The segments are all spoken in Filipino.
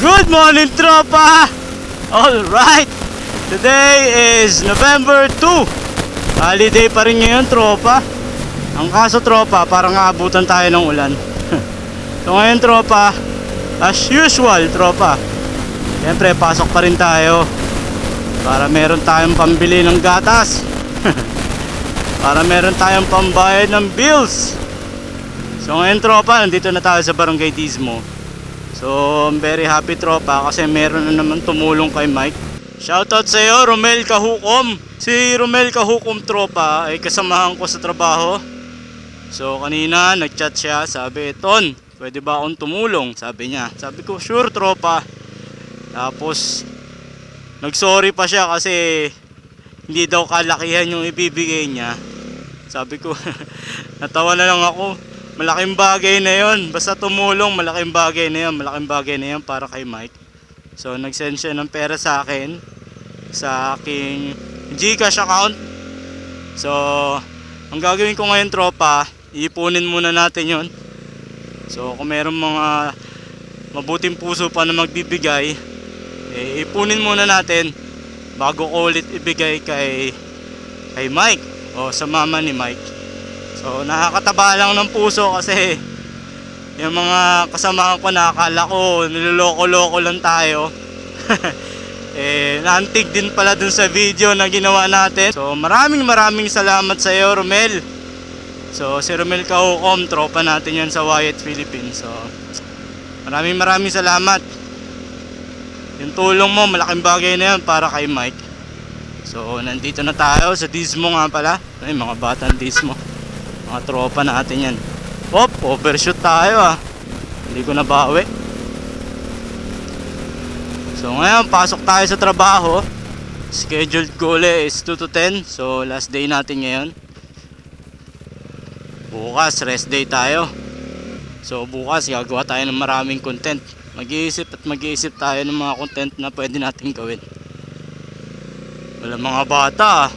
Good morning, tropa! Alright, today is November 2. Holiday pa rin ngayon, tropa. Ang kaso, tropa, parang aabutan tayo ng ulan. So ngayon, tropa, as usual, tropa, siyempre pasok pa rin tayo para meron tayong pambili ng gatas. Para meron tayong pambayad ng bills. So ngayon, tropa, nandito na tayo sa Barangay Tismo. So I'm very happy, tropa, kasi meron na naman tumulong kay Mike. Shoutout sa iyo, Romel Kahukom. Si Romel Kahukom, tropa, ay kasamahan ko sa trabaho. So kanina nagchat siya, sabi, Ton, pwede ba akong tumulong? Sabi niya. Sabi ko, sure, tropa. Tapos nagsorry pa siya kasi hindi daw kalakihan yung ibibigay niya. Sabi ko, natawa na lang ako. Malaking bagay na yon. Basta tumulong, malaking bagay na yon. Malaking bagay na yon para kay Mike. So nag-send siya ng pera sa akin, sa aking GCash account. So ang gagawin ko ngayon, tropa, iipunin muna natin yon. So kung mayroong mga mabuting puso pa na magbibigay, ipunin muna natin bago ko ulit ibigay kay Mike o sa mama ni Mike. So nakakataba lang ng puso kasi yung mga kasamahan ko, nakakala ko niloloko-loko lang tayo. Naantig din pala dun sa video na ginawa natin. So maraming salamat sa iyo, Romel. So si Romel Kahukom, tropa natin yan sa Wyatt Philippines. So maraming salamat. Yung tulong mo, malaking bagay na yan para kay Mike. So nandito na tayo sa Tismo nga pala. Ay, mga batang Tismo, mga tropa natin yan. Overshoot tayo ah. Hindi ko nabawi. So ngayon, pasok tayo sa trabaho. Scheduled goal is 2 to 10. So last day natin ngayon. Bukas, rest day tayo. So bukas, gagawa tayo ng maraming content. Mag-iisip tayo ng mga content na pwede natin gawin. Wala mga bata ah.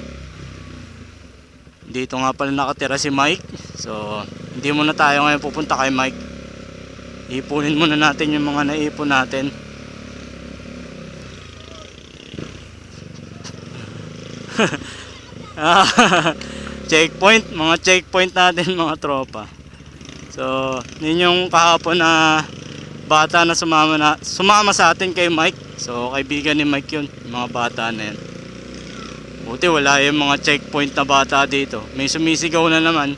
Dito nga pala nakatira si Mike. So hindi muna tayo ngayon pupunta kay Mike. Ipunin muna natin yung mga naipon natin. Mga checkpoint natin, mga tropa. So yun yung kahapon na bata na sumama sa atin kay Mike. So kaibigan ni Mike yun, mga bata na yan. Buti wala yung mga checkpoint na bata dito. May sumisigaw na naman,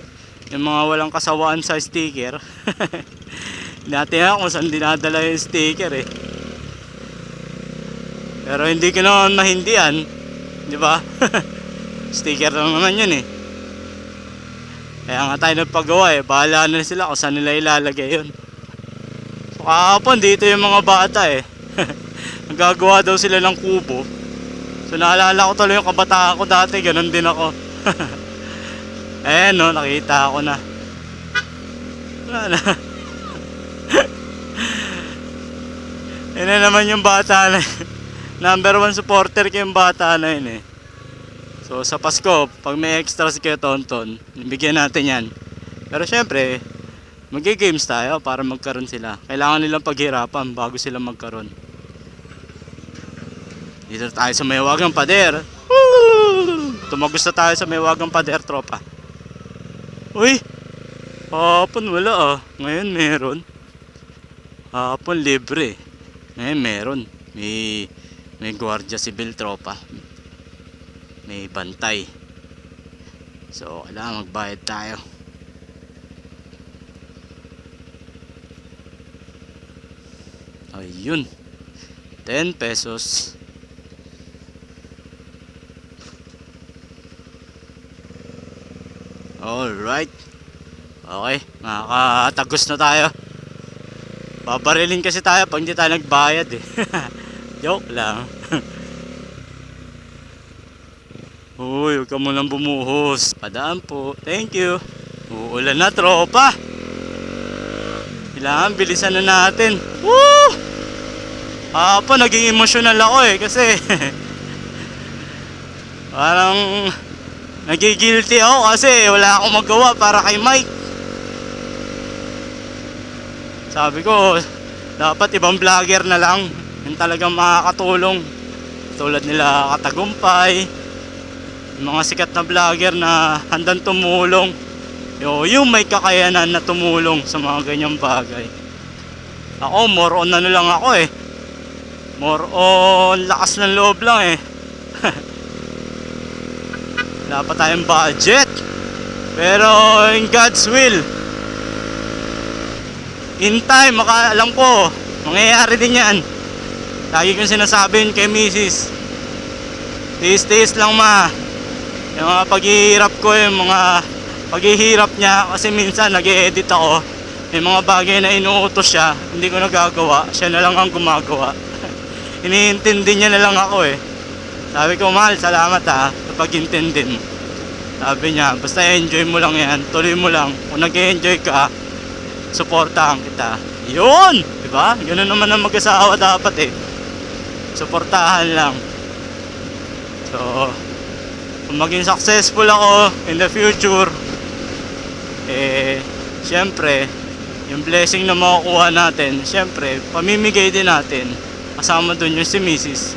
yung mga walang kasawaan sa sticker. Dati nga kung saan dinadala yung sticker eh. Pero hindi ko naman mahindihan, di ba? Sticker lang naman yun eh. Kaya nga tayo nagpagawa eh. Bahala na sila kung saan nila ilalagay yun. So kahapon dito yung mga bata eh. Nagagawa daw sila ng kubo. So naalala ko tuloy yung kabataan ko dati, ganun din ako. Ayan no, nakita ko na. Wala na. Yan na naman yung bata na. Number 1 supporter ko yung bata na yun eh. So sa Pasko, pag may extras kayo, Tonton, bigyan natin yan. Pero syempre, mag-games tayo para magkaroon sila. Kailangan nilang paghirapan bago sila magkaroon. Dito tayo sa Maywagang Pader. Tumagos na tayo sa Maywagang Pader, tropa. Uy, hapon wala ah. Ngayon meron. Hapon libre. Ngayon meron. May gwardiya sibil, tropa. May bantay. So kailangan magbayad tayo. Ayun, 10 pesos. Alright. Okay, makakatagos na tayo. Babarilin kasi tayo pag hindi tayo nagbayad eh. Joke lang. Uy, huwag ka munang bumuhos. Padaan po. Thank you. Uulan na, tropa. Kailangan bilisan na natin. Woo! Naging emotional ako eh. Kasi parang nagigilty ako kasi wala akong magawa para kay Mike. Sabi ko, Dapat ibang vlogger na lang yung talagang makakatulong. Tulad nila Katagumpay, yung mga sikat na vlogger na handang tumulong. Yung may kakayanan na tumulong sa mga ganyang bagay. Ako, more on ano lang ako eh. More on lakas ng loob lang eh. Wala pa tayong budget. Pero in God's will, in time, alam ko, mangyayari din yan. Lagi kong sinasabi yun kay Mrs. Tiis-tiis lang ma. Yung mga paghihirap ko, yung mga paghihirap niya. Kasi minsan nag-e-edit ako. May mga bagay na inuutos siya, hindi ko nagagawa. Siya na lang ang gumagawa. Iniintindi niya na lang ako eh. Sabi ko, mahal, salamat ha, sa pag-intindi mo. Sabi niya, basta enjoy mo lang yan, tuloy mo lang. Kung nag-enjoy ka, suportahan kita. Yun! Diba? Ganun naman ang mag-asawa dapat eh. Suportahan lang. So, kung maging successful ako in the future, syempre, yung blessing na makukuha natin, syempre, pamimigay din natin. Kasama dun yung si Mrs.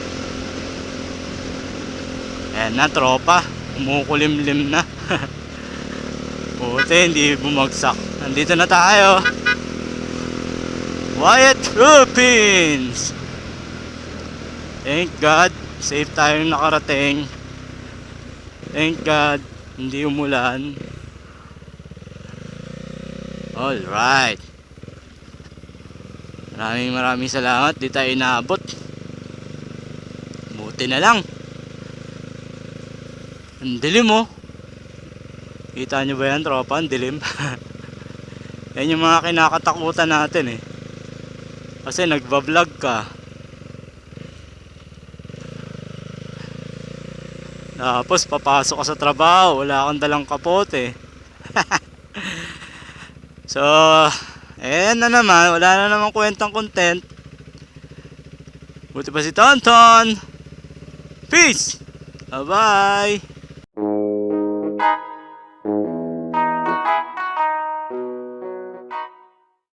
Ayan na, tropa. Umukulimlim na. Puti, hindi bumagsak. Nandito na tayo. Wyatt Philippines. Thank God, safe tayong nakarating. Thank God, hindi umulan. Alright. Maraming salamat. Di tayo inaabot. Buti na lang. Ang dilim oh. Kita nyo ba yan, tropa? Ang dilim. Yan yung mga kinakatakutan natin eh. Kasi nagbablog ka. Tapos papasok ka sa trabaho, wala kang dalang kapote. So, ayan na naman, wala na naman kwentang content. Buti pa si Tonton. Peace! Bye bye!